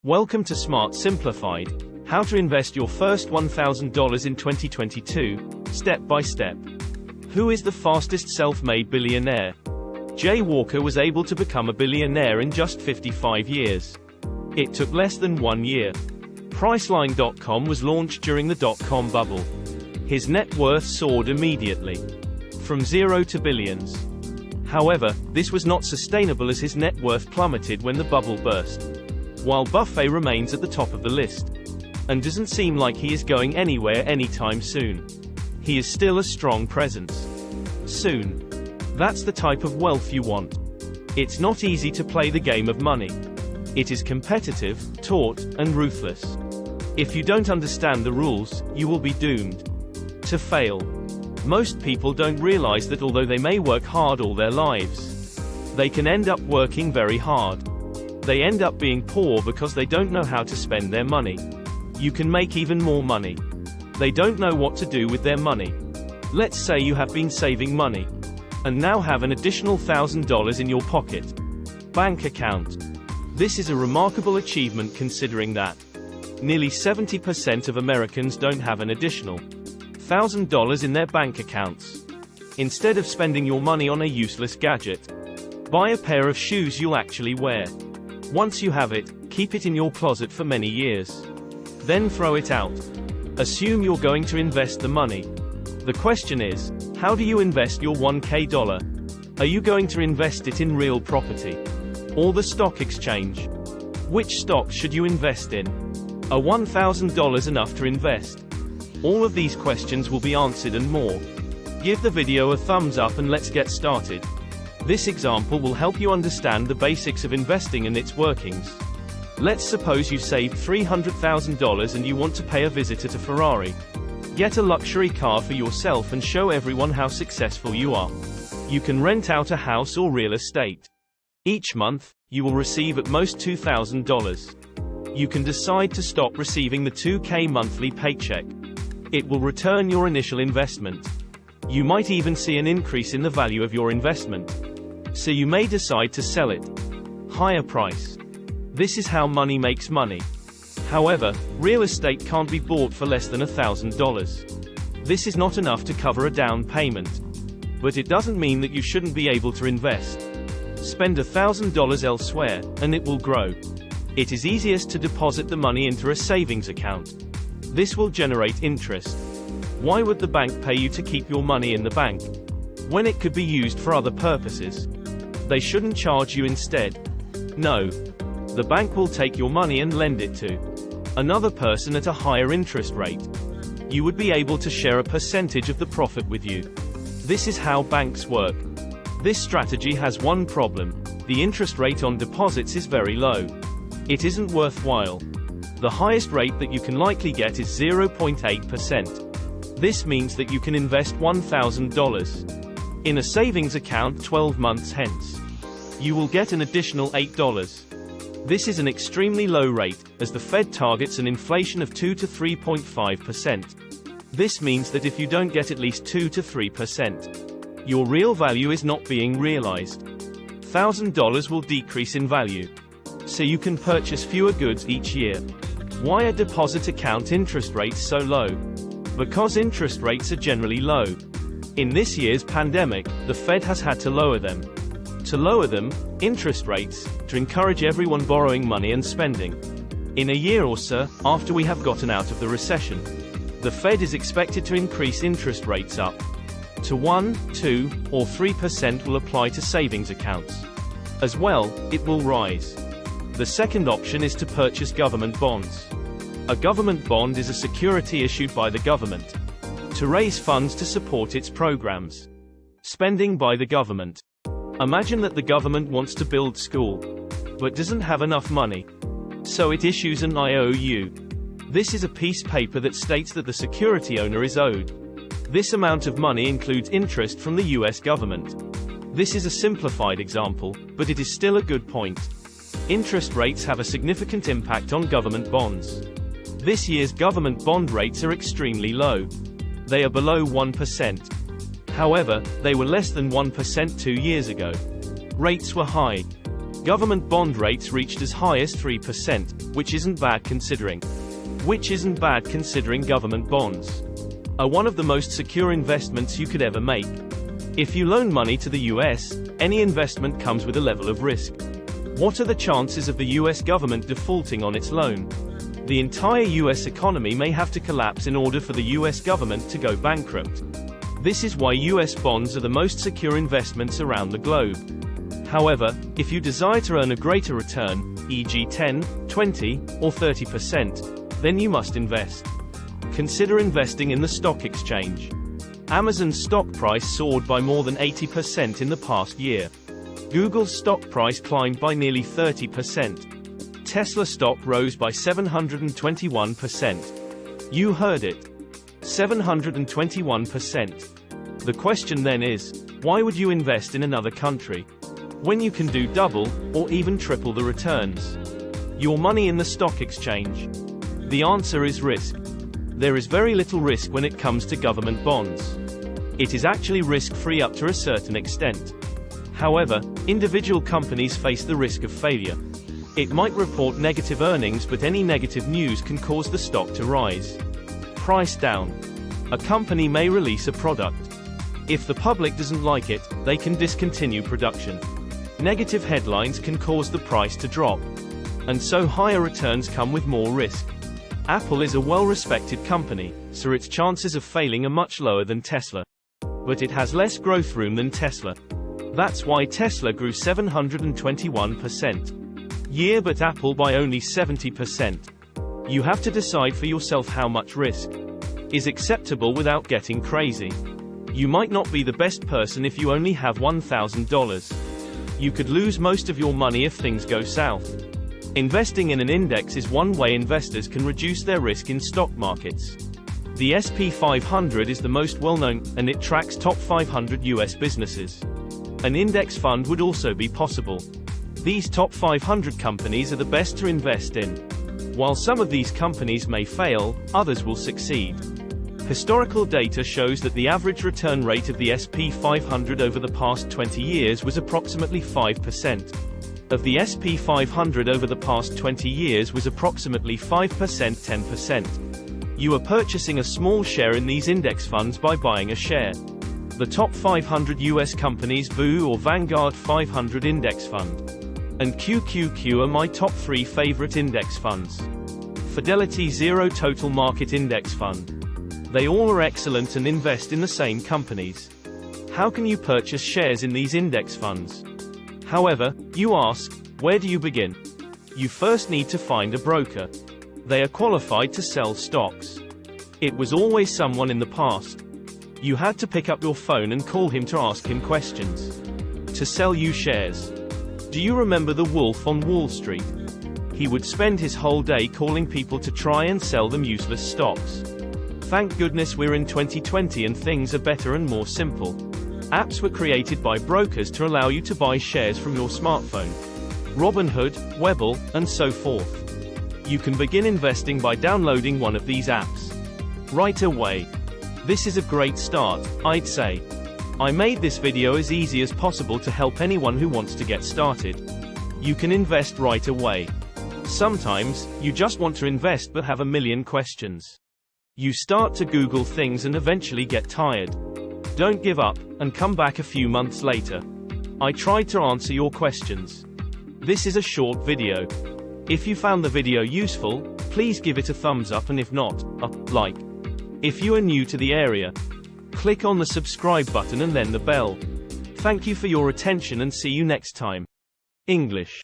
Welcome to Smart Simplified, how to invest your first $1,000 in 2022, step by step. Who is the fastest self-made billionaire? Jay Walker was able to become a billionaire in just 55 years. It took less than 1 year. Priceline.com was launched during the dot-com bubble. His net worth soared immediately, from zero to billions. However, this was not sustainable as his net worth plummeted when the bubble burst. While Buffett remains at the top of the list, and doesn't seem like he is going anywhere anytime soon. He is still a strong presence. Soon. That's the type of wealth you want. It's not easy to play the game of money. It is competitive, taut, and ruthless. If you don't understand the rules, you will be doomed to fail. Most people don't realize that although they may work hard all their lives, they can end up working very hard. They end up being poor because they don't know how to spend their money. You can make even more money. They don't know what to do with their money. Let's say you have been saving money, and now have an additional $1,000 in your pocket bank account. This is a remarkable achievement considering that nearly 70% of Americans don't have an additional $1,000 in their bank accounts. Instead of spending your money on a useless gadget, buy a pair of shoes you'll actually wear. Once you have it, keep it in your closet for many years. Then throw it out. Assume you're going to invest the money. The question is, how do you invest your $1,000? Are you going to invest it in real property? Or the stock exchange? Which stock should you invest in? Are $1,000 enough to invest? All of these questions will be answered and more. Give the video a thumbs up and let's get started. This example will help you understand the basics of investing and its workings. Let's suppose you saved $300,000 and you want to pay a visitor to Ferrari. Get a luxury car for yourself and show everyone how successful you are. You can rent out a house or real estate. Each month, you will receive at most $2,000. You can decide to stop receiving the $2,000 monthly paycheck. It will return your initial investment. You might even see an increase in the value of your investment. So you may decide to sell it. Higher price. This is how money makes money. However, real estate can't be bought for less than $1,000. This is not enough to cover a down payment. But it doesn't mean that you shouldn't be able to invest. Spend $1,000 elsewhere, and it will grow. It is easiest to deposit the money into a savings account. This will generate interest. Why would the bank pay you to keep your money in the bank, when it could be used for other purposes? They shouldn't charge you instead. No. The bank will take your money and lend it to another person at a higher interest rate. You would be able to share a percentage of the profit with you. This is how banks work. This strategy has one problem. The interest rate on deposits is very low. It isn't worthwhile. The highest rate that you can likely get is 0.8%. This means that you can invest $1,000 in a savings account 12 months hence. You will get an additional $8. This is an extremely low rate, as the Fed targets an inflation of 2 to 3.5%. This means that if you don't get at least 2 to 3%, your real value is not being realized. $1,000 will decrease in value. So you can purchase fewer goods each year. Why are deposit account interest rates so low? Because interest rates are generally low. In this year's pandemic, the Fed has had to lower them. To lower them, interest rates, to encourage everyone borrowing money and spending. In a year or so, after we have gotten out of the recession, the Fed is expected to increase interest rates up to 1, 2, or 3% will apply to savings accounts. As well, it will rise. The second option is to purchase government bonds. A government bond is a security issued by the government to raise funds to support its programs. Spending by the government. Imagine that the government wants to build school, but doesn't have enough money. So it issues an IOU. This is a piece of paper that states that the security owner is owed. This amount of money includes interest from the US government. This is a simplified example, but it is still a good point. Interest rates have a significant impact on government bonds. This year's government bond rates are extremely low. They are below 1%. However, they were less than 1% 2 years ago. Rates were high. Government bond rates reached as high as 3%, which isn't bad considering. Government bonds are one of the most secure investments you could ever make. If you loan money to the US, any investment comes with a level of risk. What are the chances of the US government defaulting on its loan? The entire US economy may have to collapse in order for the US government to go bankrupt. This is why US bonds are the most secure investments around the globe. However, if you desire to earn a greater return, e.g. 10, 20, or 30%, then you must invest. Consider investing in the stock exchange. Amazon's stock price soared by more than 80% in the past year. Google's stock price climbed by nearly 30%. Tesla stock rose by 721%. You heard it. 721%. The question then is, why would you invest in another country when you can do double, or even triple the returns? Your money in the stock exchange. The answer is risk. There is very little risk when it comes to government bonds. It is actually risk-free up to a certain extent. However, individual companies face the risk of failure. It might report negative earnings, but any negative news can cause the stock to rise. Price down. A company may release a product. If the public doesn't like it, they can discontinue production. Negative headlines can cause the price to drop. And so higher returns come with more risk. Apple is a well-respected company, so its chances of failing are much lower than Tesla. But it has less growth room than Tesla. That's why Tesla grew 721% year, but Apple by only 70%. You have to decide for yourself how much risk is acceptable without getting crazy. You might not be the best person if you only have $1,000. You could lose most of your money if things go south. Investing in an index is one way investors can reduce their risk in stock markets. The S&P 500 is the most well-known, and it tracks top 500 US businesses. An index fund would also be possible. These top 500 companies are the best to invest in. While some of these companies may fail, others will succeed. Historical data shows that the average return rate of the S&P 500 over the past 20 years was approximately 5%. Of the S&P 500 over the past 20 years was approximately 5%, 10%. You are purchasing a small share in these index funds by buying a share. The top 500 US companies VU or Vanguard 500 Index Fund and QQQ are my top 3 favorite index funds. Fidelity Zero Total Market Index Fund. They all are excellent and invest in the same companies. How can you purchase shares in these index funds? However, you ask, where do you begin? You first need to find a broker. They are qualified to sell stocks. It was always someone in the past. You had to pick up your phone and call him to ask him questions to sell you shares. Do you remember the Wolf on Wall Street? He would spend his whole day calling people to try and sell them useless stocks. Thank goodness we're in 2020 and things are better and more simple. Apps were created by brokers to allow you to buy shares from your smartphone. Robinhood, Webull, and so forth. You can begin investing by downloading one of these apps right away. This is a great start, I'd say. I made this video as easy as possible to help anyone who wants to get started. You can invest right away. Sometimes, you just want to invest but have a million questions. You start to Google things and eventually get tired. Don't give up, and come back a few months later. I tried to answer your questions. This is a short video. If you found the video useful, please give it a thumbs up, and if not, a like. If you are new to the area, click on the subscribe button and then the bell. Thank you for your attention and see you next time. English.